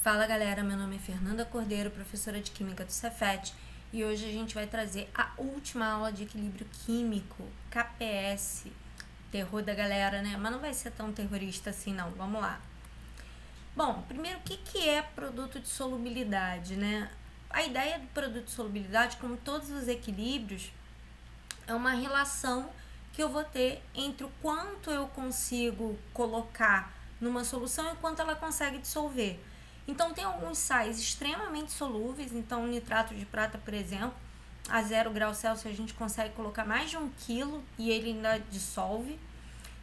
Fala galera, meu nome é Fernanda Cordeiro, professora de Química do Cefet, e hoje a gente vai trazer a última aula de equilíbrio químico, KPS, terror da galera, né? Mas não vai ser tão terrorista assim não, vamos lá. Bom, primeiro, o que é produto de solubilidade, né? A ideia do produto de solubilidade, como todos os equilíbrios, é uma relação que eu vou ter entre o quanto eu consigo colocar numa solução e o quanto ela consegue dissolver. Então, tem alguns sais extremamente solúveis, então o nitrato de prata, por exemplo, a 0 graus Celsius a gente consegue colocar mais de 1 quilo e ele ainda dissolve.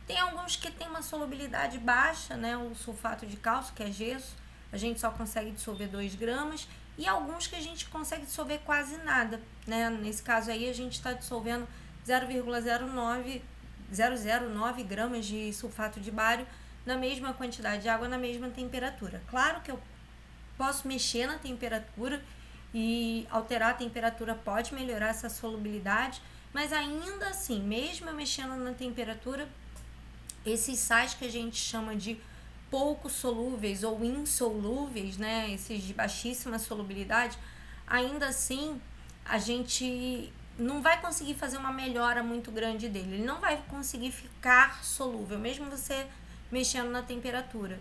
Tem alguns que tem uma solubilidade baixa, né? O sulfato de cálcio, que é gesso, a gente só consegue dissolver 2 gramas, e alguns que a gente consegue dissolver quase nada, né? Nesse caso aí, a gente está dissolvendo 0,009 gramas de sulfato de bário na mesma quantidade de água, na mesma temperatura. Claro que eu posso mexer na temperatura e alterar a temperatura pode melhorar essa solubilidade, mas ainda assim, mesmo eu mexendo na temperatura, esses sais que a gente chama de pouco solúveis ou insolúveis, né, esses de baixíssima solubilidade, ainda assim a gente não vai conseguir fazer uma melhora muito grande dele, ele não vai conseguir ficar solúvel, mesmo você mexendo na temperatura.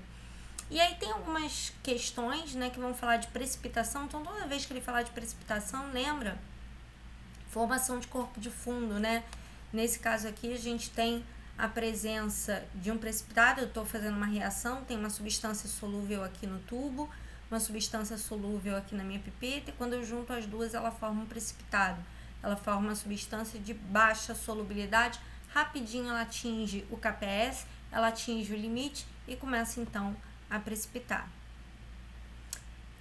E aí tem algumas questões, né, que vão falar de precipitação. Então, toda vez que ele falar de precipitação, lembra formação de corpo de fundo, né? Nesse caso aqui, a gente tem a presença de um precipitado. Eu estou fazendo uma reação, tem uma substância solúvel aqui no tubo, uma substância solúvel aqui na minha pipeta, e quando eu junto as duas, ela forma um precipitado. Ela forma uma substância de baixa solubilidade. Rapidinho ela atinge o KPS, ela atinge o limite e começa então a precipitar.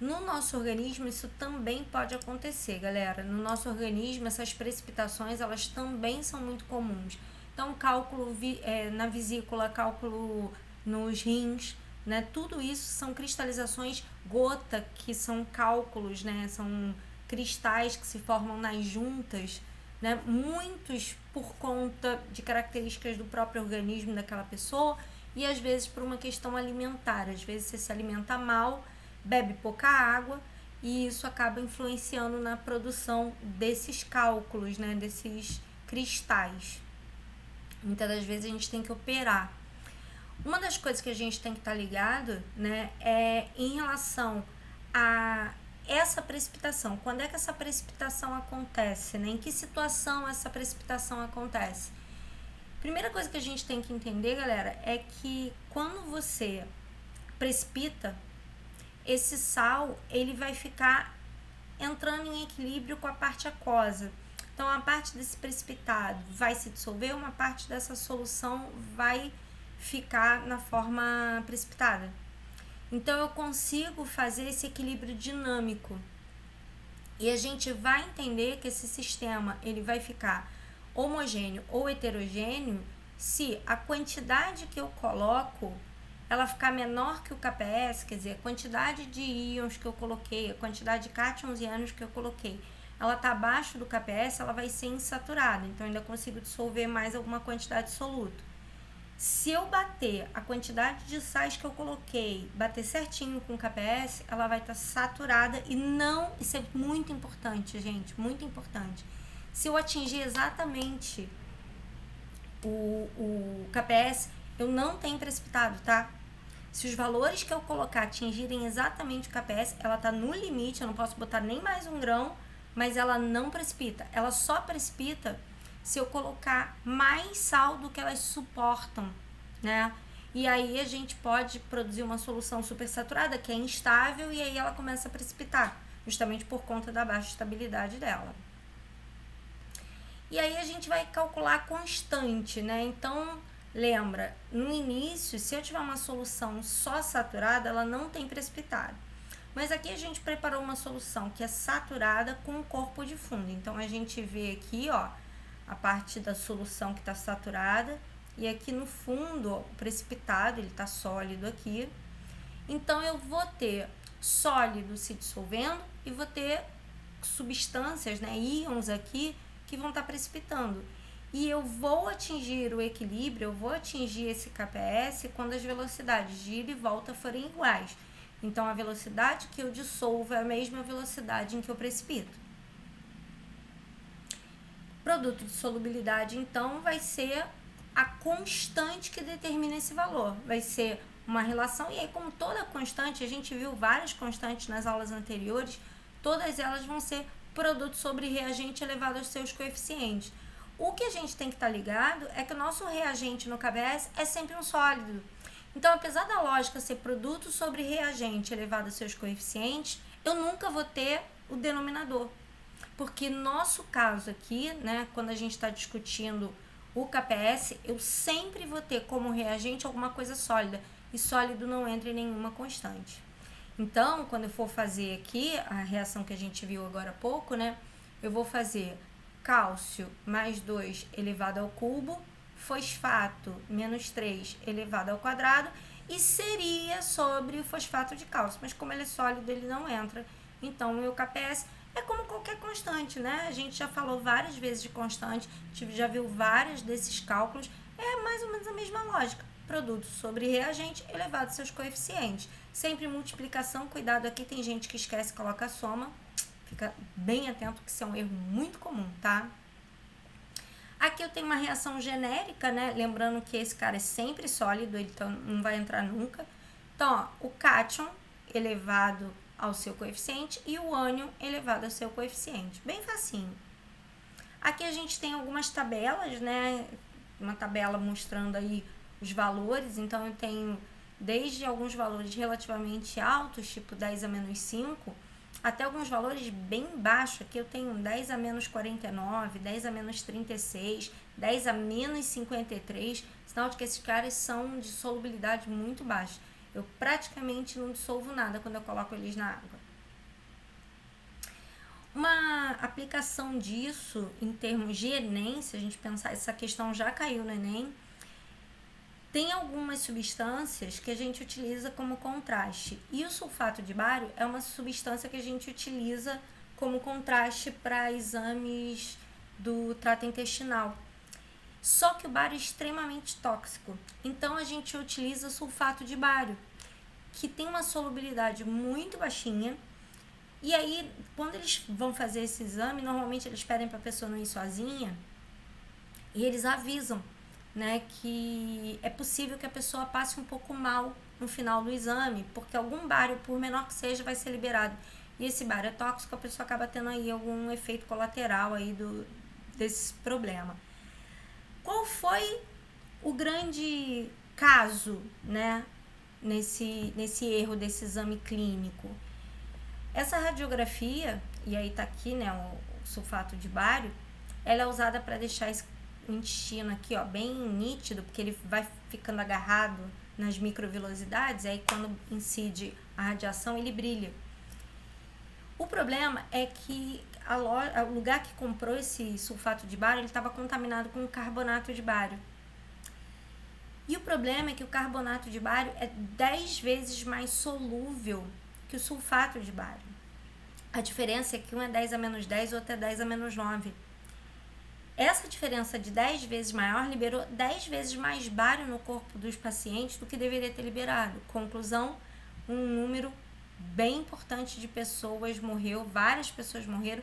No nosso organismo isso também pode acontecer, galera. No nosso organismo essas precipitações elas também são muito comuns. Então cálculo na vesícula, cálculo nos rins, né? Tudo isso são cristalizações gota, que são cálculos, né? São cristais que se formam nas juntas, né? Muitos por conta de características do próprio organismo daquela pessoa, e às vezes por uma questão alimentar. Às vezes você se alimenta mal, bebe pouca água, e isso acaba influenciando na produção desses cálculos, né, desses cristais. Muitas das vezes a gente tem que operar. Uma das coisas que a gente tem que estar ligado, né, é em relação a essa precipitação. Quando é que essa precipitação acontece, né? Em que situação essa precipitação acontece? Primeira coisa que a gente tem que entender, galera, é que quando você precipita, esse sal ele vai ficar entrando em equilíbrio com a parte aquosa. Então, a parte desse precipitado vai se dissolver, uma parte dessa solução vai ficar na forma precipitada. Então, eu consigo fazer esse equilíbrio dinâmico. E a gente vai entender que esse sistema ele vai ficar homogêneo ou heterogêneo se a quantidade que eu coloco ela ficar menor que o KPS, quer dizer, a quantidade de íons que eu coloquei, a quantidade de cátions e ânions que eu coloquei, ela está abaixo do KPS, ela vai ser insaturada, então eu ainda consigo dissolver mais alguma quantidade de soluto. Se eu bater a quantidade de sais que eu coloquei, bater certinho com o KPS, ela vai estar saturada e não, isso é muito importante, gente, muito importante. Se eu atingir exatamente o KPS, eu não tenho precipitado, tá? Se os valores que eu colocar atingirem exatamente o KPS, ela tá no limite, eu não posso botar nem mais 1 grão, mas ela não precipita. Ela só precipita se eu colocar mais sal do que elas suportam, né? E aí a gente pode produzir uma solução supersaturada, que é instável, e aí ela começa a precipitar, justamente por conta da baixa estabilidade dela. E aí a gente vai calcular a constante, né? Então, lembra, no início, se eu tiver uma solução só saturada, ela não tem precipitado. Mas aqui a gente preparou uma solução que é saturada com o corpo de fundo. Então, a gente vê aqui, ó, a parte da solução que está saturada. E aqui no fundo, ó, o precipitado, ele está sólido aqui. Então, eu vou ter sólido se dissolvendo e vou ter substâncias, né, íons aqui, que vão estar precipitando. E eu vou atingir o equilíbrio, eu vou atingir esse KPS quando as velocidades de ida e volta forem iguais. Então, a velocidade que eu dissolvo é a mesma velocidade em que eu precipito. Produto de solubilidade, então, vai ser a constante que determina esse valor. Vai ser uma relação, e aí, como toda constante, a gente viu várias constantes nas aulas anteriores, todas elas vão ser produto sobre reagente elevado aos seus coeficientes. O que a gente tem que estar ligado é que o nosso reagente no KBS é sempre um sólido. Então, apesar da lógica ser produto sobre reagente elevado aos seus coeficientes, eu nunca vou ter o denominador. Porque no nosso caso aqui, né, quando a gente está discutindo o KPS, eu sempre vou ter como reagente alguma coisa sólida. E sólido não entra em nenhuma constante. Então, quando eu for fazer aqui a reação que a gente viu agora há pouco, né, eu vou fazer cálcio mais 2 elevado ao cubo, fosfato menos 3 elevado ao quadrado, e seria sobre o fosfato de cálcio. Mas como ele é sólido, ele não entra. Então, o meu KPS é como qualquer constante, né? A gente já falou várias vezes de constante, já viu vários desses cálculos. É mais ou menos a mesma lógica. Produto sobre reagente elevado aos seus coeficientes. Sempre multiplicação, cuidado aqui, tem gente que esquece e coloca a soma. Fica bem atento que isso é um erro muito comum, tá? Aqui eu tenho uma reação genérica, né? Lembrando que esse cara é sempre sólido, ele então não vai entrar nunca. Então, ó, o cátion elevado ao seu coeficiente e o ânion elevado ao seu coeficiente. Bem facinho. Aqui a gente tem algumas tabelas, né? Uma tabela mostrando aí os valores. Então, eu tenho desde alguns valores relativamente altos, tipo 10 a menos 5, até alguns valores bem baixos. Aqui eu tenho 10 a menos 49, 10 a menos 36, 10 a menos 53, sinal de que esses caras são de solubilidade muito baixa. Eu praticamente não dissolvo nada quando eu coloco eles na água. Uma aplicação disso em termos de Enem, se a gente pensar, essa questão já caiu no Enem, tem algumas substâncias que a gente utiliza como contraste. E o sulfato de bário é uma substância que a gente utiliza como contraste para exames do trato intestinal. Só que o bário é extremamente tóxico. Então, a gente utiliza sulfato de bário, que tem uma solubilidade muito baixinha. E aí, quando eles vão fazer esse exame, normalmente eles pedem para a pessoa não ir sozinha. E eles avisam, né, que é possível que a pessoa passe um pouco mal no final do exame, porque algum bário, por menor que seja, vai ser liberado. E esse bário é tóxico, a pessoa acaba tendo aí algum efeito colateral aí desse problema. Qual foi o grande caso, né, nesse erro desse exame clínico? Essa radiografia, e aí tá aqui, né, o sulfato de bário, ela é usada para deixar o intestino aqui, ó, bem nítido, porque ele vai ficando agarrado nas microvilosidades, aí quando incide a radiação, ele brilha. O problema é que o lugar que comprou esse sulfato de bário, ele estava contaminado com carbonato de bário. E o problema é que o carbonato de bário é 10 vezes mais solúvel que o sulfato de bário. A diferença é que um é 10 a menos 10, o outro é 10 a menos 9. Essa diferença de 10 vezes maior liberou 10 vezes mais bário no corpo dos pacientes do que deveria ter liberado. Conclusão, um número bem importante de pessoas morreu, várias pessoas morreram.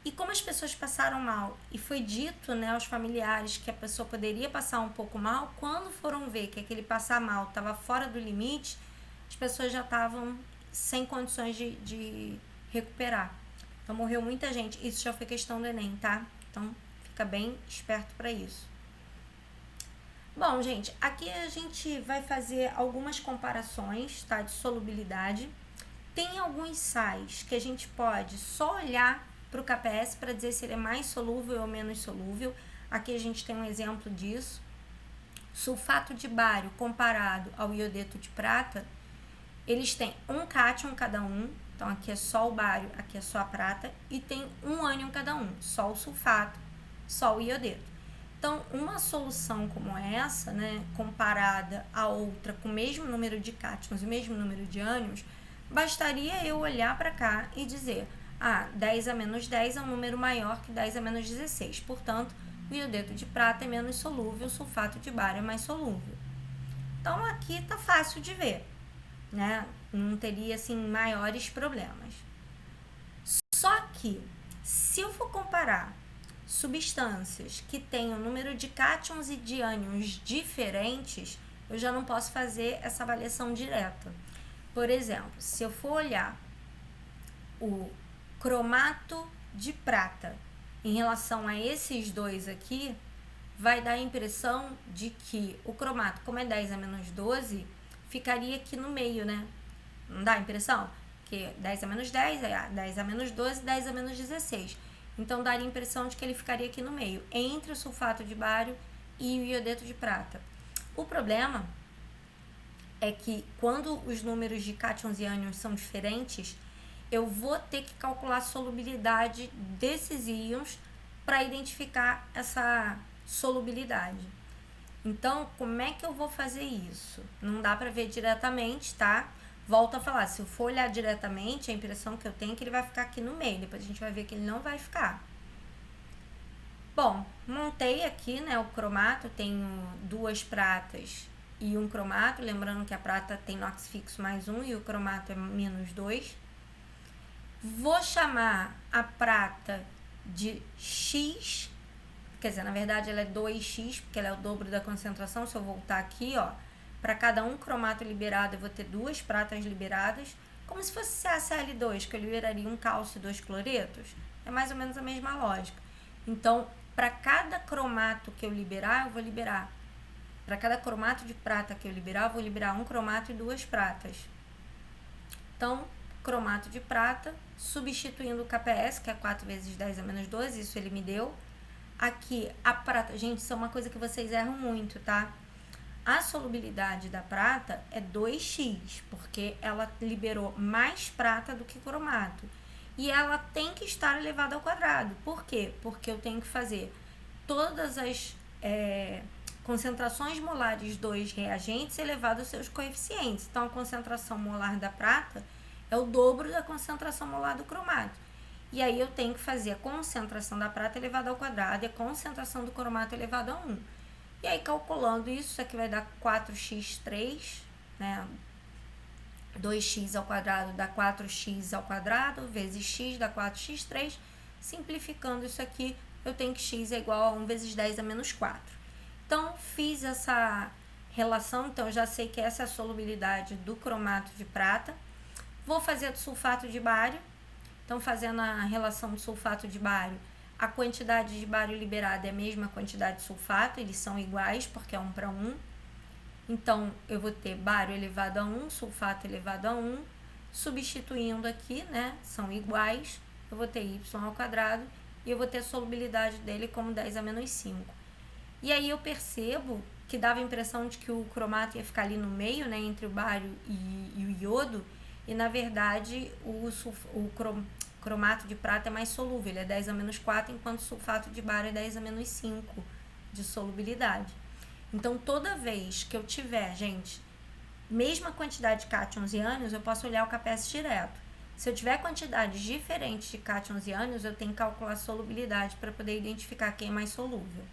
E como as pessoas passaram mal, e foi dito, né, aos familiares que a pessoa poderia passar um pouco mal, quando foram ver que aquele passar mal estava fora do limite, as pessoas já estavam sem condições de recuperar. Então morreu muita gente. Isso já foi questão do Enem, tá? Então fica bem esperto para isso. Bom, gente, aqui a gente vai fazer algumas comparações, tá, de solubilidade. Tem alguns sais que a gente pode só olhar para o KPS para dizer se ele é mais solúvel ou menos solúvel. Aqui a gente tem um exemplo disso. Sulfato de bário comparado ao iodeto de prata, eles têm um cátion cada um. Então aqui é só o bário, aqui é só a prata, e tem um ânion cada um, só o sulfato, só o iodeto. Então, uma solução como essa, né, comparada a outra com o mesmo número de cátions e o mesmo número de ânions, bastaria eu olhar para cá e dizer, 10 a menos 10 é um número maior que 10 a menos 16, portanto, o iodeto de prata é menos solúvel, o sulfato de bário é mais solúvel. Então, aqui tá fácil de ver. né? Não teria, assim, maiores problemas. Só que, se eu for comparar substâncias que têm um número de cátions e de ânions diferentes, eu já não posso fazer essa avaliação direta. Por exemplo, se eu for olhar o cromato de prata em relação a esses dois aqui, vai dar a impressão de que o cromato, como é 10 a menos 12, ficaria aqui no meio, né? Não dá a impressão? Que 10 a menos 10, 10 a menos 12, 10 a menos 16. Então, daria a impressão de que ele ficaria aqui no meio, entre o sulfato de bário e o iodeto de prata. O problema é que quando os números de cátions e ânions são diferentes, eu vou ter que calcular a solubilidade desses íons para identificar essa solubilidade. Então, como é que eu vou fazer isso? Não dá para ver diretamente, tá? Volto a falar, se eu for olhar diretamente, a impressão que eu tenho é que ele vai ficar aqui no meio. Depois a gente vai ver que ele não vai ficar. Bom, montei aqui, né, o cromato. Tenho 2 pratas e um cromato. Lembrando que a prata tem NOx fixo mais 1 e o cromato é menos 2. Vou chamar a prata de X. Quer dizer, na verdade ela é 2x, porque ela é o dobro da concentração. Se eu voltar aqui, ó, para cada um cromato liberado eu vou ter 2 pratas liberadas, como se fosse CaCl2, que eu liberaria um cálcio e 2 cloretos. É mais ou menos a mesma lógica. Então, para cada cromato que eu liberar, eu vou liberar. Para cada cromato de prata que eu liberar, eu vou liberar um cromato e 2 pratas. Então, cromato de prata, substituindo o KPS, que é 4 vezes 10 a menos 12, isso ele me deu. Aqui, a prata, gente, isso é uma coisa que vocês erram muito, tá? A solubilidade da prata é 2x, porque ela liberou mais prata do que cromato. E ela tem que estar elevada ao quadrado. Por quê? Porque eu tenho que fazer todas as concentrações molares dos reagentes elevado aos seus coeficientes. Então, a concentração molar da prata é o dobro da concentração molar do cromato. E aí eu tenho que fazer a concentração da prata elevada ao quadrado e a concentração do cromato elevada a 1. E aí, calculando isso aqui vai dar 4x3, né? 2x ao quadrado dá 4x ao quadrado, vezes x dá 4x3. Simplificando isso aqui, eu tenho que x é igual a 1 vezes 10 a menos 4. Então, fiz essa relação, então eu já sei que essa é a solubilidade do cromato de prata. Vou fazer do sulfato de bário. Então, fazendo a relação do sulfato de bário, a quantidade de bário liberada é a mesma quantidade de sulfato, eles são iguais porque é 1 para 1. Então, eu vou ter bário elevado a 1, sulfato elevado a 1, substituindo aqui, né, são iguais, eu vou ter y ao quadrado e eu vou ter a solubilidade dele como 10 a menos 5. E aí eu percebo que dava a impressão de que o cromato ia ficar ali no meio, né, entre o bário e o iodo, e na verdade o cromato de prata é mais solúvel, ele é 10 a menos 4, enquanto o sulfato de bário é 10 a menos 5 de solubilidade. Então, toda vez que eu tiver, gente, mesma quantidade de cátions e ânions, eu posso olhar o KPS direto. Se eu tiver quantidades diferentes de cátions e ânions, eu tenho que calcular a solubilidade para poder identificar quem é mais solúvel.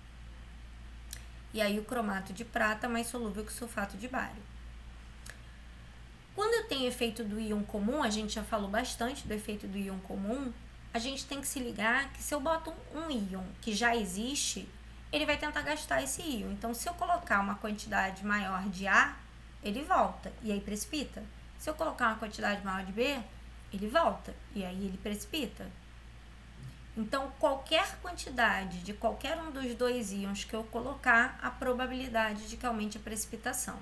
E aí, o cromato de prata é mais solúvel que o sulfato de bário. Quando eu tenho efeito do íon comum, a gente já falou bastante do efeito do íon comum, a gente tem que se ligar que se eu boto um íon que já existe, ele vai tentar gastar esse íon. Então, se eu colocar uma quantidade maior de A, ele volta e aí precipita. Se eu colocar uma quantidade maior de B, ele volta e aí ele precipita. Então, qualquer quantidade de qualquer um dos dois íons que eu colocar, a probabilidade de que aumente a precipitação.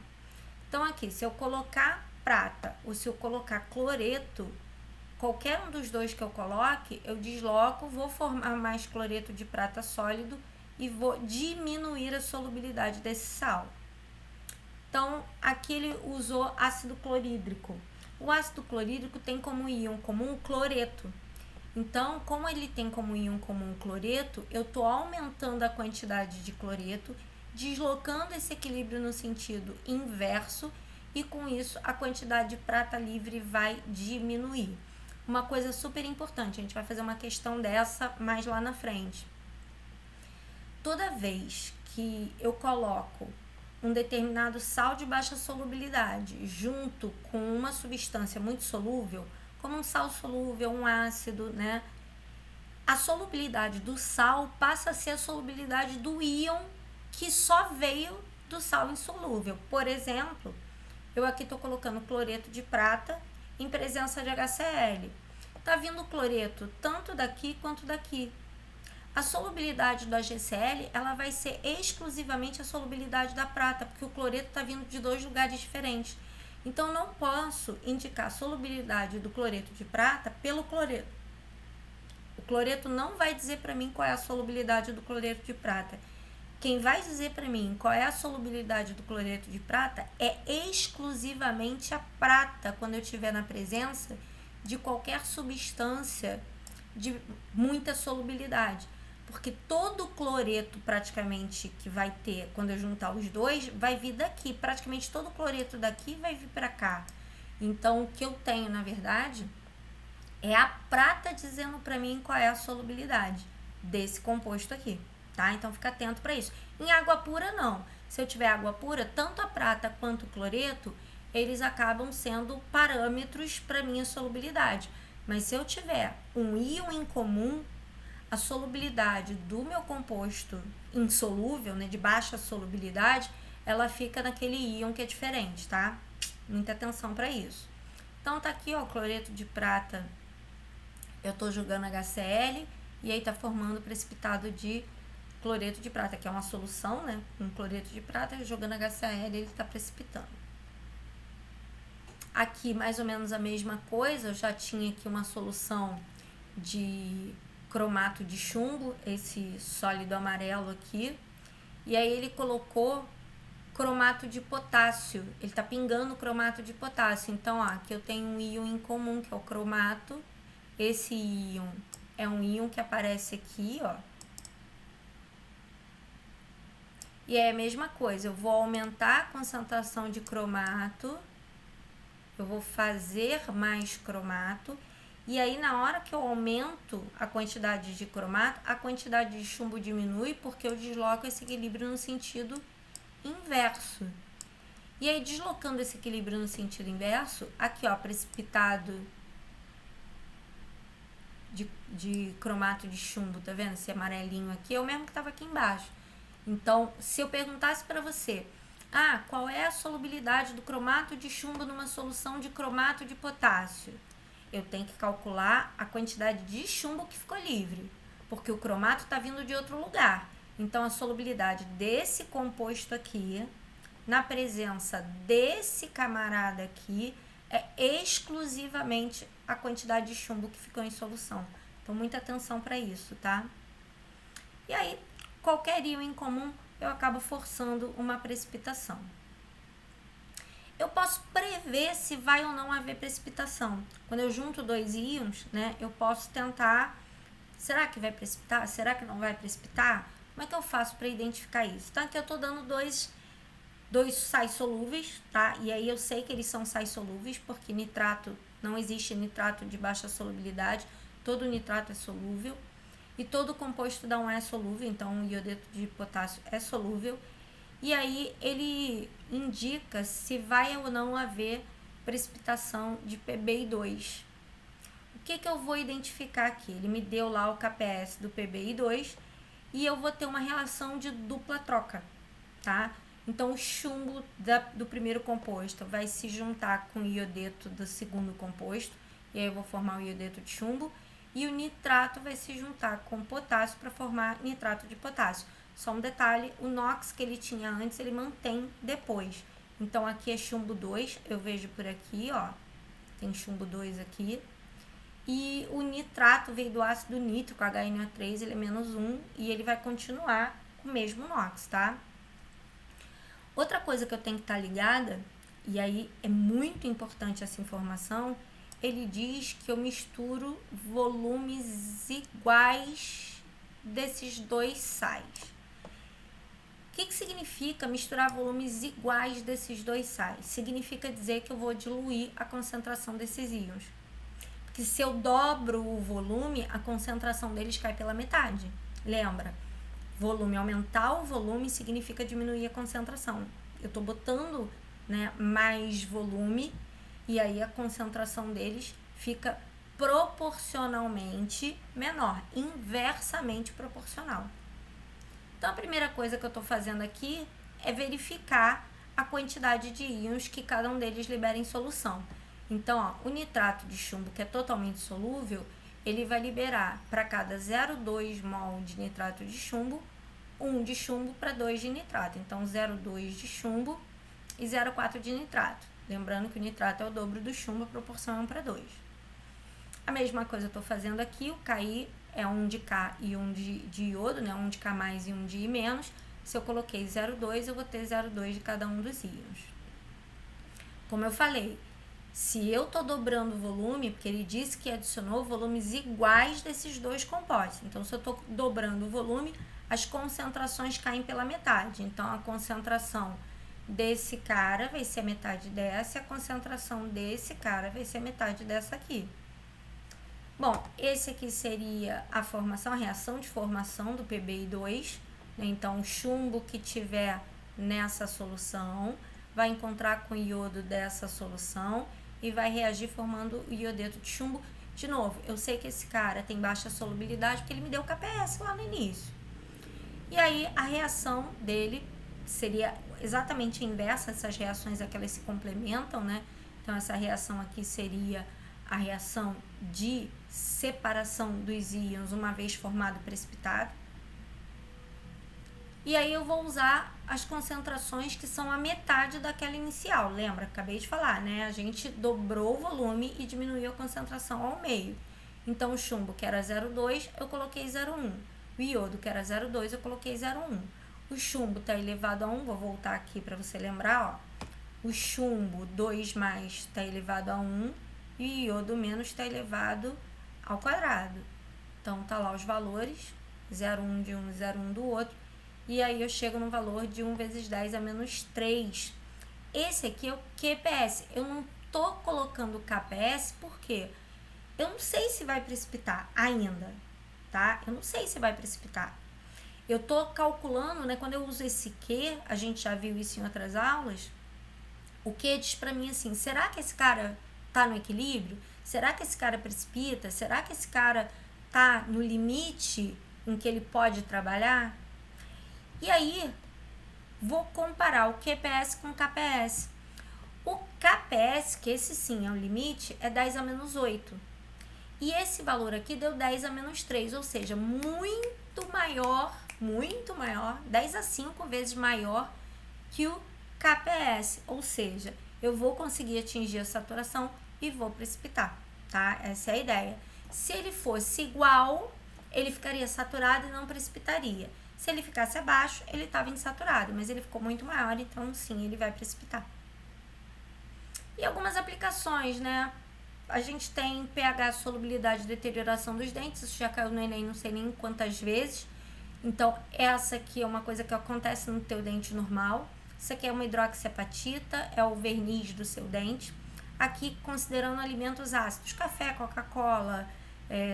Então, aqui, se eu colocar prata ou se eu colocar cloreto, qualquer um dos dois que eu coloque, eu desloco, vou formar mais cloreto de prata sólido e vou diminuir a solubilidade desse sal. Então, aqui ele usou ácido clorídrico. O ácido clorídrico tem como íon comum o cloreto. Então, como ele tem como íon comum o cloreto, eu estou aumentando a quantidade de cloreto, deslocando esse equilíbrio no sentido inverso, e com isso a quantidade de prata livre vai diminuir. Uma coisa super importante, a gente vai fazer uma questão dessa mais lá na frente. Toda vez que eu coloco um determinado sal de baixa solubilidade junto com uma substância muito solúvel, como um sal solúvel, um ácido, né? A solubilidade do sal passa a ser a solubilidade do íon que só veio do sal insolúvel. Por exemplo, eu aqui estou colocando cloreto de prata em presença de HCl. Está vindo cloreto tanto daqui quanto daqui. A solubilidade do HCl, ela vai ser exclusivamente a solubilidade da prata, porque o cloreto está vindo de dois lugares diferentes. Então, não posso indicar a solubilidade do cloreto de prata pelo cloreto. O cloreto não vai dizer para mim qual é a solubilidade do cloreto de prata. Quem vai dizer para mim qual é a solubilidade do cloreto de prata é exclusivamente a prata, quando eu estiver na presença de qualquer substância de muita solubilidade. Porque todo cloreto praticamente que vai ter, quando eu juntar os dois, vai vir daqui. Praticamente todo cloreto daqui vai vir para cá. Então, o que eu tenho, na verdade, é a prata dizendo para mim qual é a solubilidade desse composto aqui, tá? Então, fica atento para isso. Em água pura, não. Se eu tiver água pura, tanto a prata quanto o cloreto, eles acabam sendo parâmetros para minha solubilidade. Mas se eu tiver um íon em comum, a solubilidade do meu composto insolúvel, né, de baixa solubilidade, ela fica naquele íon que é diferente, tá? Muita atenção para isso. Então, tá aqui, ó, cloreto de prata, eu tô jogando HCl e aí tá formando precipitado de cloreto de prata, que é uma solução, né, com cloreto de prata, jogando HCl ele tá precipitando. Aqui, mais ou menos a mesma coisa, eu já tinha aqui uma solução de cromato de chumbo, esse sólido amarelo aqui, e aí ele colocou cromato de potássio, ele tá pingando cromato de potássio. Então, ó, aqui eu tenho um íon em comum, que é o cromato. Esse íon é um íon que aparece aqui, ó. E é a mesma coisa, eu vou aumentar a concentração de cromato, eu vou fazer mais cromato, e aí na hora que eu aumento a quantidade de cromato, a quantidade de chumbo diminui, porque eu desloco esse equilíbrio no sentido inverso. E aí, deslocando esse equilíbrio no sentido inverso, aqui, ó, precipitado de cromato de chumbo, tá vendo? Esse amarelinho aqui é o mesmo que estava aqui embaixo. Então, se eu perguntasse para você, qual é a solubilidade do cromato de chumbo numa solução de cromato de potássio? Eu tenho que calcular a quantidade de chumbo que ficou livre, porque o cromato está vindo de outro lugar. Então, a solubilidade desse composto aqui, na presença desse camarada aqui, é exclusivamente a quantidade de chumbo que ficou em solução. Então, muita atenção para isso, tá? E aí, qualquer íon em comum, eu acabo forçando uma precipitação. Eu posso prever se vai ou não haver precipitação. Quando eu junto dois íons, né, eu posso tentar, será que vai precipitar? Será que não vai precipitar? Como é que eu faço para identificar isso? Então, aqui eu estou dando dois sais solúveis, tá? E aí eu sei que eles são sais solúveis, porque nitrato, não existe nitrato de baixa solubilidade, todo nitrato é solúvel. E todo composto da 1 é solúvel, então o iodeto de potássio é solúvel. E aí ele indica se vai ou não haver precipitação de PbI2. O que eu vou identificar aqui? Ele me deu lá o KPS do PbI2 e eu vou ter uma relação de dupla troca, tá? Então, o chumbo do primeiro composto vai se juntar com o iodeto do segundo composto, e aí eu vou formar o iodeto de chumbo, e o nitrato vai se juntar com o potássio para formar nitrato de potássio. Só um detalhe, o NOx que ele tinha antes, ele mantém depois. Então, aqui é chumbo 2, eu vejo por aqui, ó, tem chumbo 2 aqui. E o nitrato veio do ácido nítrico, HNO3, ele é menos 1, e ele vai continuar com o mesmo NOx, tá? Outra coisa que eu tenho que estar ligada, e aí é muito importante essa informação, ele diz que eu misturo volumes iguais desses dois sais. O que significa misturar volumes iguais desses dois sais? Significa dizer que eu vou diluir a concentração desses íons. Porque se eu dobro o volume, a concentração deles cai pela metade. Lembra? Volume, aumentar o volume significa diminuir a concentração. eu tô botando, né, mais volume, e aí a concentração deles fica proporcionalmente menor, inversamente proporcional. Então, a primeira coisa que eu estou fazendo aqui é verificar a quantidade de íons que cada um deles libera em solução. Então, ó, o nitrato de chumbo, que é totalmente solúvel, ele vai liberar para cada 0,2 mol de nitrato de chumbo, 1 de chumbo para 2 de nitrato. Então, 0,2 de chumbo e 0,4 de nitrato. Lembrando que o nitrato é o dobro do chumbo, a proporção é 1 para 2. A mesma coisa eu estou fazendo aqui, o Ki é 1 de K e 1 de iodo, né? 1 de K mais e 1 de I menos. Se eu coloquei 0,2, eu vou ter 0,2 de cada um dos íons. Como eu falei, se eu estou dobrando o volume, porque ele disse que adicionou volumes iguais desses dois compostos. Então, se eu estou dobrando o volume, as concentrações caem pela metade. Então, a concentração desse cara vai ser metade dessa, e a concentração desse cara vai ser metade dessa aqui. Bom, esse aqui seria a formação, a reação de formação do PbI2, né? Então, o chumbo que tiver nessa solução vai encontrar com o iodo dessa solução e vai reagir formando o iodeto de chumbo. De novo, eu sei que esse cara tem baixa solubilidade porque ele me deu KPS lá no início. E aí, a reação dele seria exatamente a inversa, essas reações aqui, elas se complementam, né? Então, essa reação aqui seria a reação de separação dos íons uma vez formado o precipitado. E aí eu vou usar as concentrações que são a metade daquela inicial. Lembra? Acabei de falar, né? A gente dobrou o volume e diminuiu a concentração ao meio. Então, o chumbo, que era 0,2, eu coloquei 0,1. O iodo, que era 0,2, eu coloquei 0,1. O chumbo está elevado a 1, vou voltar aqui para você lembrar, ó. O chumbo 2 mais está elevado a 1 e o iodo menos está elevado ao quadrado. Então, tá lá os valores, 0,1 de um e 0,1 do outro. E aí eu chego no valor de 1 vezes 10 a menos 3. Esse aqui é o QPS. Eu não tô colocando KPS porque eu não sei se vai precipitar ainda, tá? Eu não sei se vai precipitar. Eu tô calculando, né? Quando eu uso esse Q, a gente já viu isso em outras aulas, o Q diz pra mim assim, será que esse cara tá no equilíbrio? Será que esse cara precipita? Será que esse cara tá no limite em que ele pode trabalhar? E aí, vou comparar o QPS com o KPS. O KPS, que esse sim é o limite, é 10 a menos 8. E esse valor aqui deu 10 a menos 3, ou seja, muito maior, 10 a 5 vezes maior que o KPS. Ou seja, eu vou conseguir atingir a saturação e vou precipitar, tá? Essa é a ideia. Se ele fosse igual, ele ficaria saturado e não precipitaria. Se ele ficasse abaixo, ele estava insaturado, mas ele ficou muito maior, então sim, ele vai precipitar. E algumas aplicações, né? A gente tem pH, solubilidade e deterioração dos dentes, isso já caiu no Enem não sei nem quantas vezes. Então, essa aqui é uma coisa que acontece no teu dente normal. Isso aqui é uma hidroxiapatita, é o verniz do seu dente. Aqui, considerando alimentos ácidos, café, Coca-Cola,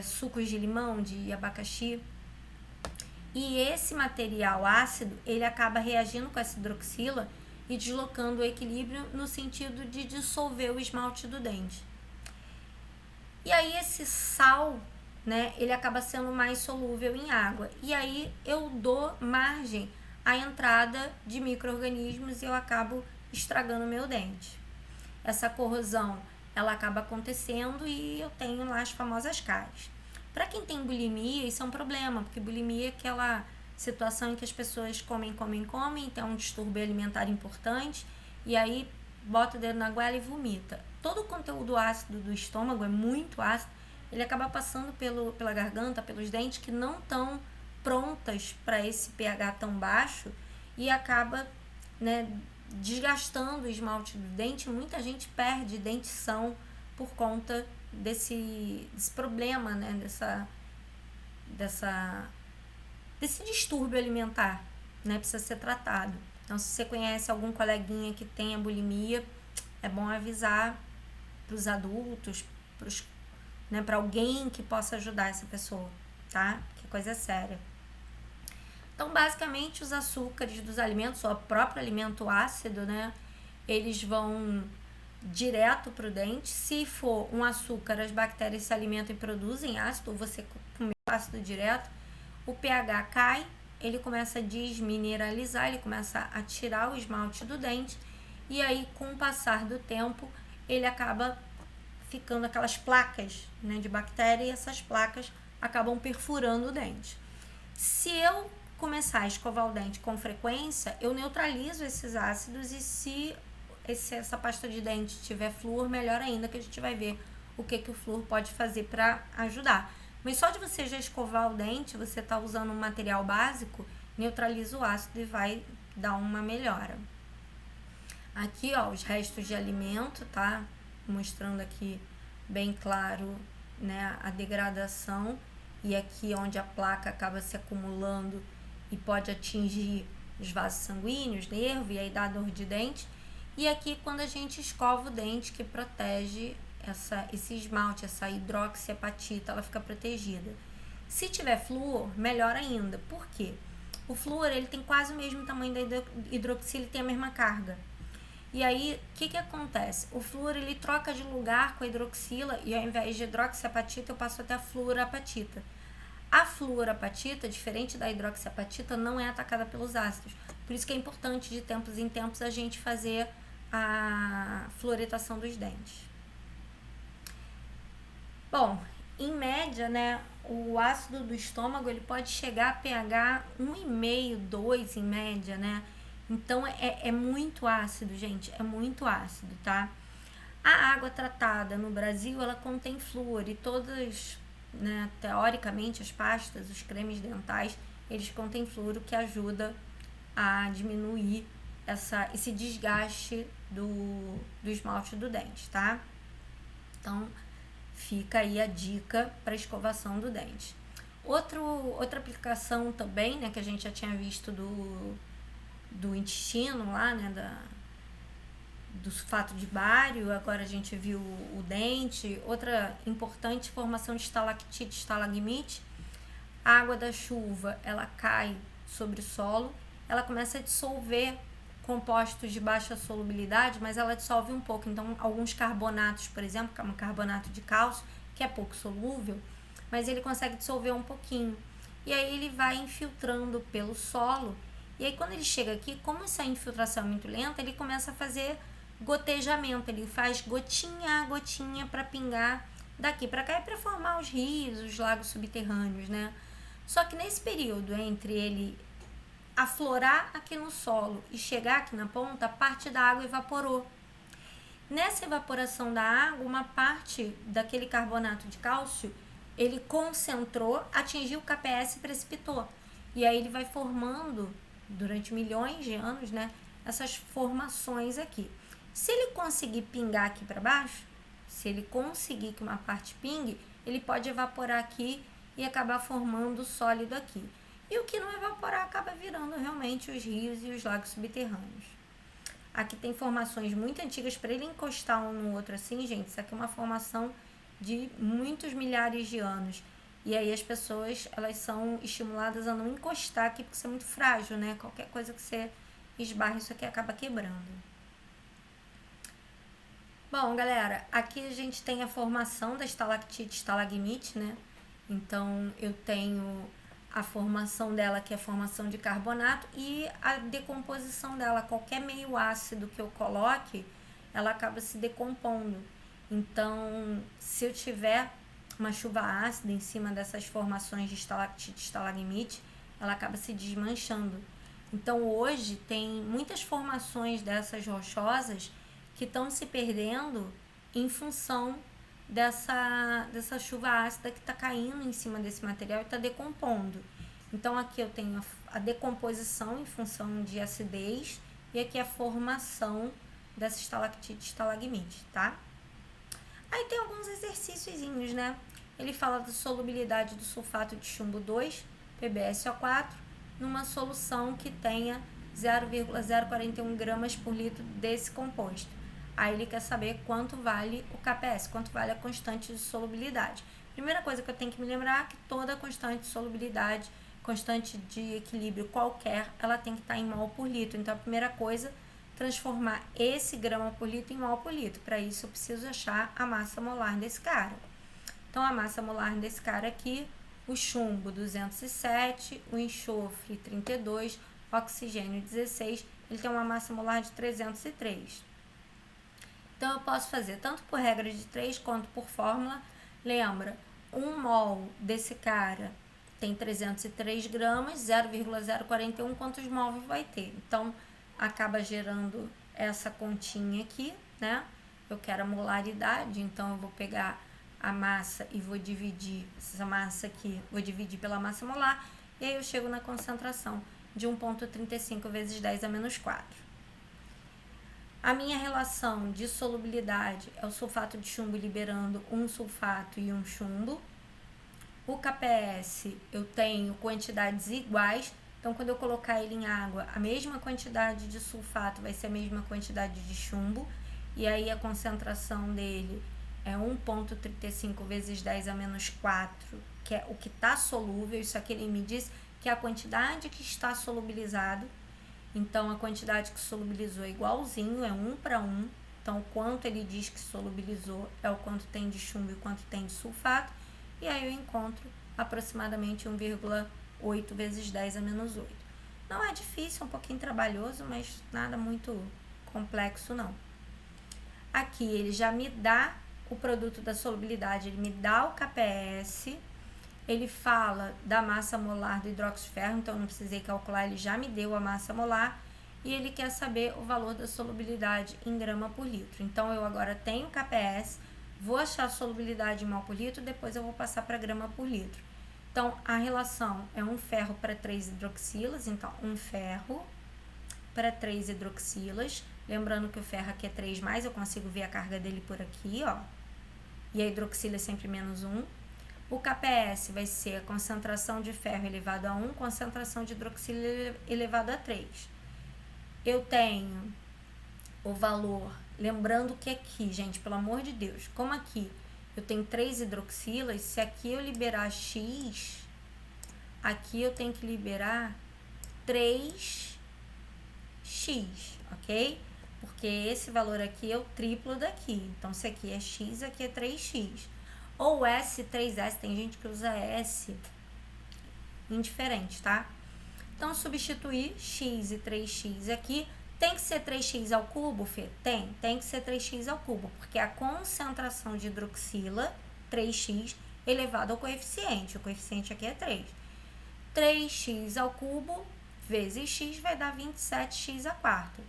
sucos de limão, de abacaxi. E esse material ácido, ele acaba reagindo com essa hidroxila e deslocando o equilíbrio no sentido de dissolver o esmalte do dente. E aí esse sal, né, ele acaba sendo mais solúvel em água. E aí eu dou margem à entrada de micro-organismos e eu acabo estragando o meu dente. Essa corrosão, ela acaba acontecendo e eu tenho lá as famosas cáries. Para quem tem bulimia, isso é um problema, porque bulimia é aquela situação em que as pessoas comem, tem um distúrbio alimentar importante, e aí bota o dedo na goela e vomita. Todo o conteúdo ácido do estômago é muito ácido, ele acaba passando pela garganta, pelos dentes que não estão prontas para esse pH tão baixo e acaba, né, desgastando o esmalte do dente. Muita gente perde dentição por conta desse problema, né, desse distúrbio alimentar, né, precisa ser tratado. Então, se você conhece algum coleguinha que tenha bulimia, é bom avisar para os adultos, né, para alguém que possa ajudar essa pessoa, tá? Que coisa séria. Então, Então, basicamente, os açúcares dos alimentos, ou o próprio alimento ácido, né, eles vão direto para o dente. Se for um açúcar, as bactérias se alimentam e produzem ácido, ou você comer ácido direto, o pH cai, ele começa a desmineralizar, ele começa a tirar o esmalte do dente, e aí, com o passar do tempo, ele acaba ficando aquelas placas, né, de bactéria, e essas placas acabam perfurando o dente. Se eu começar a escovar o dente com frequência, eu neutralizo esses ácidos, e se essa pasta de dente tiver flúor, melhor ainda, que a gente vai ver o que o flúor pode fazer para ajudar. Mas só de você já escovar o dente, você está usando um material básico, neutraliza o ácido e vai dar uma melhora. Aqui, ó, os restos de alimento, tá? Mostrando aqui bem claro, né, a degradação, e aqui onde a placa acaba se acumulando e pode atingir os vasos sanguíneos, nervo, e aí dá dor de dente. E aqui quando a gente escova o dente, que protege esse esmalte, essa hidroxiapatita, ela fica protegida. Se tiver flúor, melhor ainda. Por quê? O flúor, ele tem quase o mesmo tamanho da hidroxila e tem a mesma carga. E aí, o que acontece? O flúor, ele troca de lugar com a hidroxila, e ao invés de hidroxiapatita, eu passo até a fluorapatita. A fluorapatita, diferente da hidroxiapatita, não é atacada pelos ácidos. Por isso que é importante, de tempos em tempos, a gente fazer a fluoretação dos dentes. Bom, em média, né, o ácido do estômago, ele pode chegar a pH 1,5, 2 em média, né? Então, é muito ácido, gente, é muito ácido, tá? A água tratada no Brasil, ela contém flúor, e todas, né, teoricamente, as pastas, os cremes dentais, eles contêm flúor, que ajuda a diminuir esse desgaste do esmalte do dente, tá? Então, fica aí a dica para escovação do dente. Outra aplicação também, né, que a gente já tinha visto do intestino lá, né, do sulfato de bário, agora a gente viu o dente. Outra importante, formação de estalactite, estalagmite. A água da chuva, ela cai sobre o solo, ela começa a dissolver compostos de baixa solubilidade, mas ela dissolve um pouco. Então, alguns carbonatos, por exemplo, como carbonato de cálcio, que é pouco solúvel, mas ele consegue dissolver um pouquinho. E aí ele vai infiltrando pelo solo, e aí quando ele chega aqui, como essa infiltração é muito lenta, ele começa a fazer gotejamento, ele faz gotinha a gotinha para pingar daqui para cá, e para formar os rios, os lagos subterrâneos, né? Só que nesse período entre ele aflorar aqui no solo e chegar aqui na ponta, parte da água evaporou. Nessa evaporação da água, uma parte daquele carbonato de cálcio, ele concentrou, atingiu o KPS e precipitou. E aí ele vai formando, durante milhões de anos, né, essas formações aqui. Se ele conseguir pingar aqui para baixo, se ele conseguir que uma parte pingue, ele pode evaporar aqui e acabar formando sólido aqui. E o que não evaporar acaba virando realmente os rios e os lagos subterrâneos. Aqui tem formações muito antigas, para ele encostar um no outro assim, gente, isso aqui é uma formação de muitos milhares de anos. E aí as pessoas, elas são estimuladas a não encostar aqui, porque isso é muito frágil, né? Qualquer coisa que você esbarra, isso aqui acaba quebrando. Bom, galera, aqui a gente tem a formação da estalactite, estalagmite, né? Então, eu tenho a formação dela, que é a formação de carbonato, e a decomposição dela. Qualquer meio ácido que eu coloque, ela acaba se decompondo. Então, se eu tiver uma chuva ácida em cima dessas formações de estalactite, estalagmite, ela acaba se desmanchando. Então, hoje, tem muitas formações dessas rochosas que estão se perdendo em função dessa chuva ácida que está caindo em cima desse material e está decompondo. Então, aqui eu tenho a decomposição em função de acidez, e aqui a formação dessa estalactite, estalagmite, tá? Aí tem alguns exercíciozinhos, né? Ele fala da solubilidade do sulfato de chumbo 2, PbSO4, numa solução que tenha 0,041 gramas por litro desse composto. Aí ele quer saber quanto vale o KPS, quanto vale a constante de solubilidade. Primeira coisa que eu tenho que me lembrar é que toda constante de solubilidade constante de equilíbrio qualquer, ela tem que estar em mol por litro. Então, a primeira coisa, transformar esse grama por litro em mol por litro. Para isso, eu preciso achar a massa molar desse cara. Então, a massa molar desse cara aqui, o chumbo 207, o enxofre 32, o oxigênio 16, ele tem uma massa molar de 303. Então, eu posso fazer tanto por regra de 3 quanto por fórmula. Lembra, 1 mol desse cara tem 303 gramas, 0,041, quantos mol vai ter? Então, acaba gerando essa continha aqui, né? Eu quero a molaridade, então eu vou pegar a massa e vou dividir essa massa aqui, vou dividir pela massa molar, e aí eu chego na concentração de 1,35 vezes 10 a menos 4. A minha relação de solubilidade é o sulfato de chumbo liberando um sulfato e um chumbo. O KPS eu tenho quantidades iguais, então quando eu colocar ele em água, a mesma quantidade de sulfato vai ser a mesma quantidade de chumbo, e aí a concentração dele é 1,35 vezes 10 a menos 4, que é o que está solúvel. Isso aqui ele me diz que é a quantidade que está solubilizado. Então, a quantidade que solubilizou é igualzinho, é 1 para 1. Então, o quanto ele diz que solubilizou é o quanto tem de chumbo e o quanto tem de sulfato. E aí eu encontro aproximadamente 1,8 vezes 10 a menos 8. Não é difícil, é um pouquinho trabalhoso, mas nada muito complexo não. Aqui ele já me dá o produto da solubilidade, ele me dá o KPS. Ele fala da massa molar do hidróxido de ferro, então não precisei calcular, ele já me deu a massa molar. E ele quer saber o valor da solubilidade em grama por litro. Então, eu agora tenho KPS, vou achar a solubilidade em mol por litro, depois eu vou passar para grama por litro. Então, a relação é 1 ferro para 3 hidroxilas, então 1 ferro para 3 hidroxilas. Lembrando que o ferro aqui é 3+, eu consigo ver a carga dele por aqui, ó. E a hidroxila é sempre menos 1. O KPS vai ser a concentração de ferro elevado a 1, concentração de hidroxila elevado a 3. Eu tenho o valor, lembrando que aqui, gente, pelo amor de Deus, como aqui eu tenho 3 hidroxilas, se aqui eu liberar X, aqui eu tenho que liberar 3X, ok? Porque esse valor aqui é o triplo daqui. Então, se aqui é X, aqui é 3X. Ou S, 3S, tem gente que usa S, indiferente, tá? Então, substituir X e 3X aqui, tem que ser 3X ao cubo, Fê? Tem que ser 3X ao cubo, porque a concentração de hidroxila, 3X, elevado ao coeficiente, o coeficiente aqui é 3. 3X ao cubo vezes X vai dar 27X a quarta.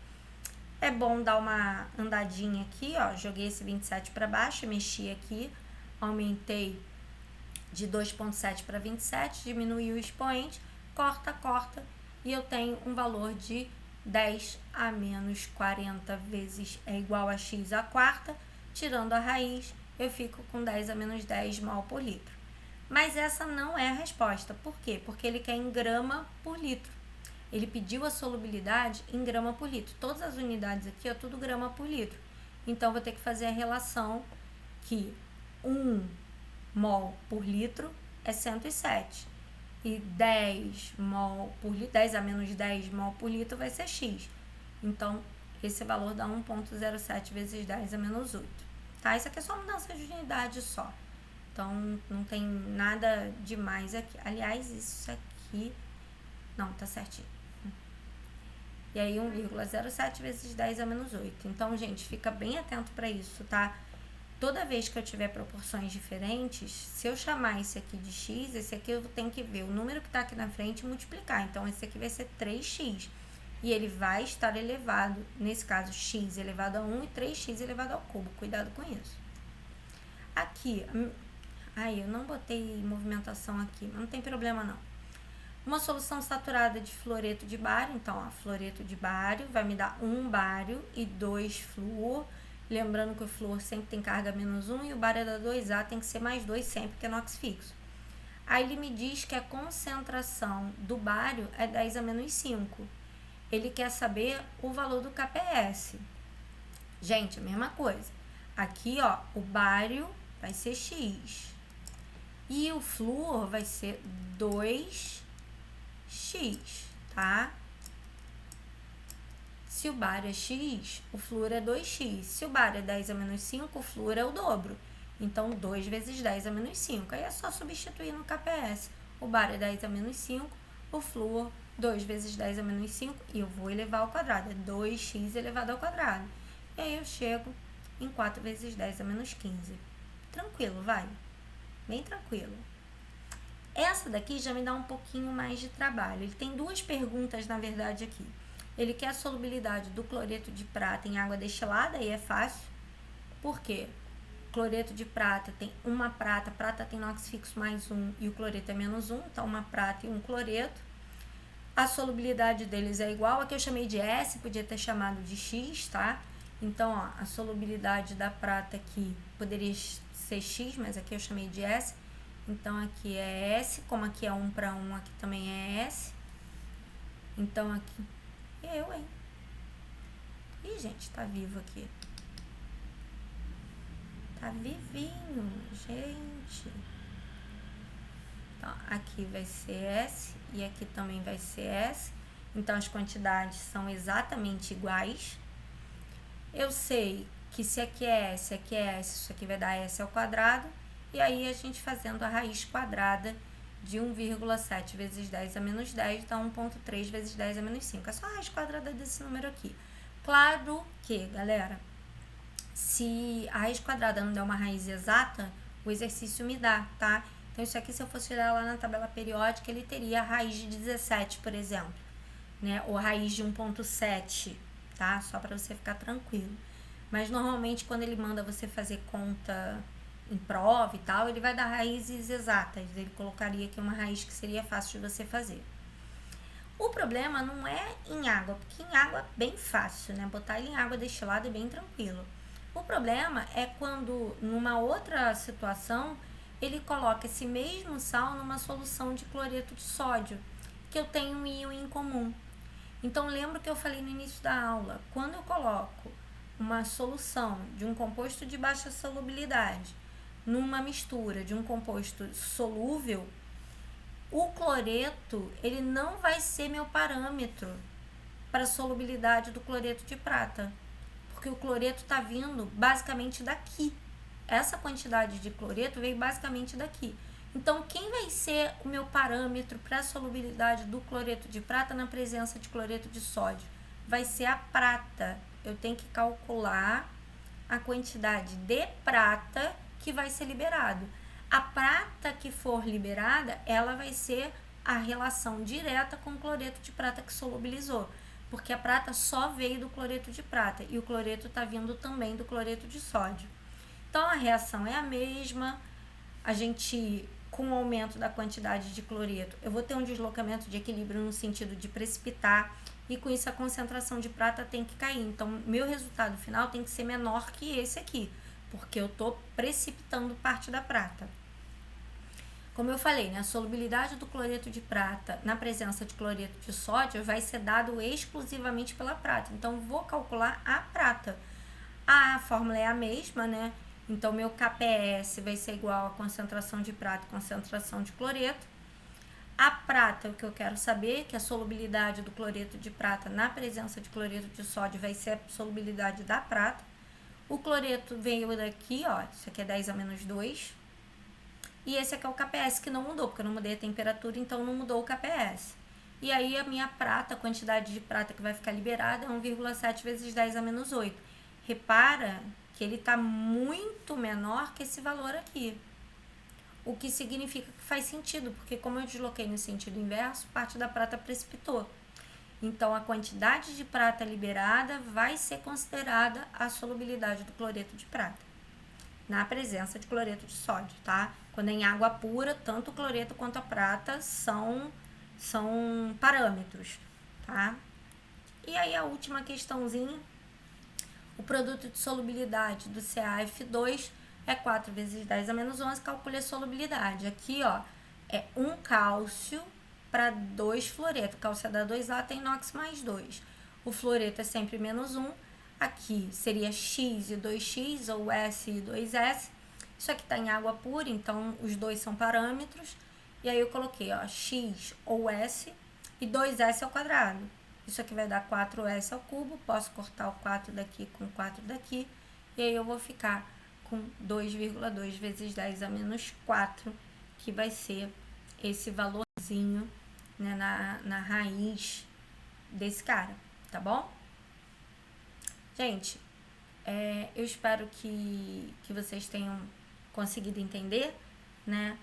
É bom dar uma andadinha aqui, ó, joguei esse 27 para baixo, mexi aqui, aumentei de 2,7 para 27, diminui o expoente, corta, e eu tenho um valor de 10 a menos 40 vezes é igual a x à quarta, tirando a raiz, eu fico com 10 a menos 10 mol por litro. Mas essa não é a resposta. Por quê? Porque ele quer em grama por litro. Ele pediu a solubilidade em grama por litro. Todas as unidades aqui é tudo grama por litro. Então, vou ter que fazer a relação que 1 mol por litro é 107. E 10 mol por litro, 10 a menos 10 mol por litro vai ser X. Então, esse valor dá 1,07 vezes 10 a menos 8. Tá? Isso aqui é só mudança de unidade só. Então, não tem nada demais aqui. Aliás, isso aqui... Não, tá certinho. E aí, 1,07 vezes 10 a menos 8. Então, gente, fica bem atento para isso, tá? Toda vez que eu tiver proporções diferentes, se eu chamar esse aqui de x, esse aqui eu tenho que ver o número que está aqui na frente e multiplicar. Então, esse aqui vai ser 3x. E ele vai estar elevado, nesse caso, x elevado a 1 e 3x elevado ao cubo. Cuidado com isso. Aqui, eu não botei movimentação aqui, mas não tem problema não. Uma solução saturada de fluoreto de bário. Então, ó, fluoreto de bário vai me dar 1 bário e 2 flúor. Lembrando que o flúor sempre tem carga menos 1 e o bário é da 2A, tem que ser mais 2 sempre, que é NOx fixo. Aí ele me diz que a concentração do bário é 10 a menos 5. Ele quer saber o valor do KPS. Gente, a mesma coisa. Aqui, ó, o bário vai ser X. E o flúor vai ser 2 X, tá? Se o bário é X, o flúor é 2X. Se o bário é 10 a menos 5, o flúor é o dobro. Então, 2 vezes 10 a menos 5. Aí é só substituir no KPS. O bário é 10 a menos 5, o flúor 2 vezes 10 a menos 5, e eu vou elevar ao quadrado. É 2x elevado ao quadrado. E aí eu chego em 4 vezes 10 a menos 15. Tranquilo, vai. Bem tranquilo. Essa daqui já me dá um pouquinho mais de trabalho. Ele tem duas perguntas, na verdade, aqui. Ele quer a solubilidade do cloreto de prata em água destilada, aí é fácil. Por quê? Cloreto de prata tem uma prata, prata tem NOx fixo mais 1 e o cloreto é menos 1, então uma prata e um cloreto. A solubilidade deles é igual, aqui eu chamei de S, podia ter chamado de X, tá? Então, ó, a solubilidade da prata aqui poderia ser X, mas aqui eu chamei de S. Então, aqui é S, como aqui é 1 para 1, aqui também é S. Então, aqui... hein? Ih, gente, tá vivo aqui. Tá vivinho, gente. Então, aqui vai ser S e aqui também vai ser S. Então, as quantidades são exatamente iguais. Eu sei que se aqui é S, aqui é S, isso aqui vai dar S ao quadrado. E aí, a gente fazendo a raiz quadrada de 1,7 vezes 10 a menos 10 dá 1,3 vezes 10 a menos 5. É só a raiz quadrada desse número aqui. Claro que, galera, se a raiz quadrada não der uma raiz exata, o exercício me dá, tá? Então, isso aqui, se eu fosse olhar lá na tabela periódica, ele teria a raiz de 17, por exemplo, né? Ou raiz de 1,7, tá? Só para você ficar tranquilo. Mas, normalmente, quando ele manda você fazer conta em prova e tal, ele vai dar raízes exatas. Ele colocaria aqui uma raiz que seria fácil de você fazer. O problema não é em água, porque em água é bem fácil, né? Botar ele em água destilada é bem tranquilo. O problema é quando, numa outra situação, ele coloca esse mesmo sal numa solução de cloreto de sódio, que eu tenho um íon em comum. Então, lembra que eu falei no início da aula, quando eu coloco uma solução de um composto de baixa solubilidade numa mistura de um composto solúvel, o cloreto, ele não vai ser meu parâmetro para a solubilidade do cloreto de prata, porque o cloreto está vindo basicamente daqui. Essa quantidade de cloreto veio basicamente daqui. Então, quem vai ser o meu parâmetro para a solubilidade do cloreto de prata na presença de cloreto de sódio? Vai ser a prata. Eu tenho que calcular a quantidade de prata que vai ser liberado. A prata que for liberada, ela vai ser a relação direta com o cloreto de prata que solubilizou, porque a prata só veio do cloreto de prata e o cloreto está vindo também do cloreto de sódio. Então, a reação é a mesma. A gente, com o aumento da quantidade de cloreto, eu vou ter um deslocamento de equilíbrio no sentido de precipitar, e com isso a concentração de prata tem que cair. Então, meu resultado final tem que ser menor que esse aqui, porque eu estou precipitando parte da prata. Como eu falei, né, a solubilidade do cloreto de prata na presença de cloreto de sódio vai ser dado exclusivamente pela prata. Então, vou calcular a prata. A fórmula é a mesma, né? Então, meu KPS vai ser igual a concentração de prata e concentração de cloreto. A prata, o que eu quero saber, que a solubilidade do cloreto de prata na presença de cloreto de sódio vai ser a solubilidade da prata. O cloreto veio daqui, ó, isso aqui é 10 a menos 2. E esse aqui é o KPS, que não mudou, porque eu não mudei a temperatura, então não mudou o KPS. E aí a minha prata, a quantidade de prata que vai ficar liberada é 1,7 vezes 10 a menos 8. Repara que ele está muito menor que esse valor aqui. O que significa que faz sentido, porque como eu desloquei no sentido inverso, parte da prata precipitou. Então, a quantidade de prata liberada vai ser considerada a solubilidade do cloreto de prata, na presença de cloreto de sódio, tá? Quando é em água pura, tanto o cloreto quanto a prata são parâmetros, tá? E aí, a última questãozinha, o produto de solubilidade do CaF2 é 4 vezes 10 a menos 11, calcule a solubilidade. Aqui, ó, é 1 cálcio para 2 fluoreto. Cálcio é da 2A, tem NOx mais 2. O fluoreto é sempre menos 1. Aqui seria X e 2X, ou S e 2S. Isso aqui está em água pura, então os dois são parâmetros. E aí eu coloquei, ó, X ou S. e 2s ao quadrado. Isso aqui vai dar 4s ao cubo, posso cortar o 4 daqui com 4 daqui, e aí eu vou ficar com 2,2 vezes 10 a menos 4, que vai ser esse valorzinho, né, na raiz desse cara, tá bom? Gente, eu espero que vocês tenham conseguido entender, né?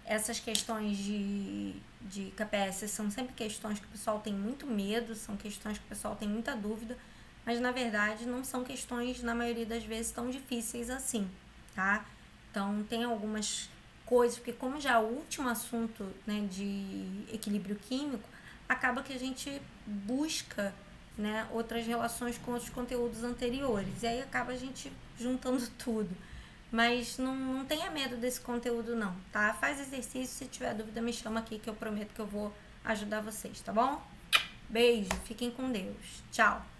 Essas questões de KPS são sempre questões que o pessoal tem muito medo, são questões que o pessoal tem muita dúvida, mas na verdade não são questões, na maioria das vezes, tão difíceis assim, tá? Então tem algumas coisas, porque como já é o último assunto, né, de equilíbrio químico, acaba que a gente busca, né, outras relações com outros conteúdos anteriores, e aí acaba a gente juntando tudo. Mas não tenha medo desse conteúdo não, tá? Faz exercício, se tiver dúvida me chama aqui que eu prometo que eu vou ajudar vocês, tá bom? Beijo, fiquem com Deus. Tchau!